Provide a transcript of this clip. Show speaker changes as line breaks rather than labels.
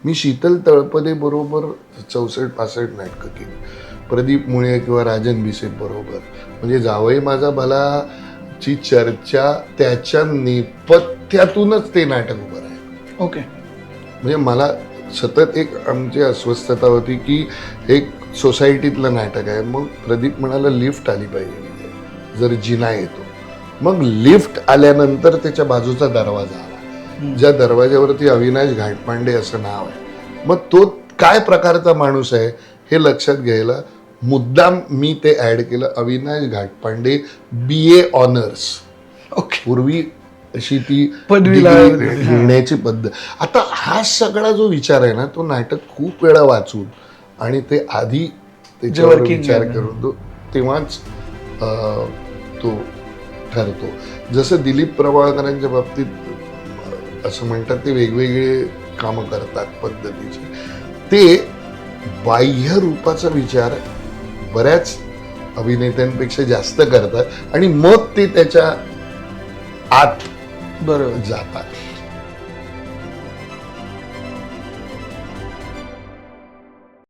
मी शीतल तळपदे बरोबर 64-65 नाटकं केली. प्रदीप मुळे किंवा राजन भिसे बरोबर. म्हणजे जावई माझा भला ची चर्चा त्याच्या नेपथ्यातूनच ते नाटक उभं राहिलं.
ओके.
म्हणजे मला सतत एक आमची अस्वस्थता होती की एक सोसायटीतलं नाटक आहे. मग प्रदीप म्हणाला लिफ्ट आली पाहिजे जर जिना येतो. मग लिफ्ट आल्यानंतर त्याच्या बाजूचा दरवाजा आला, ज्या दरवाज्यावरती अविनाश घाटपांडे असं नाव आहे. मग तो काय प्रकारचा माणूस आहे हे लक्षात घ्यायला मुद्दाम मी ते ऍड केलं. Avinash Ghatpande BA honours.
Okay.
पूर्वी अशी ती
पदवीला
degree घेण्याची पद्धत. आता हा सगळा जो विचार आहे ना तो नाटक खूप वेळा वाचून आणि ते आधी त्याच्यावर
working
विचार
आहे.
करून तो तेव्हाच तो ठरतो. जसं दिलीप प्रभावळकरांच्या बाबतीत असं म्हणतात ते वेगवेगळे कामं करतात पद्धतीचे. ते बाह्य रूपाचा विचार बऱ्याच अभिनेत्यांपेक्षा जास्त करतात आणि मग ते त्याच्या आत
बरोबर.
जातात.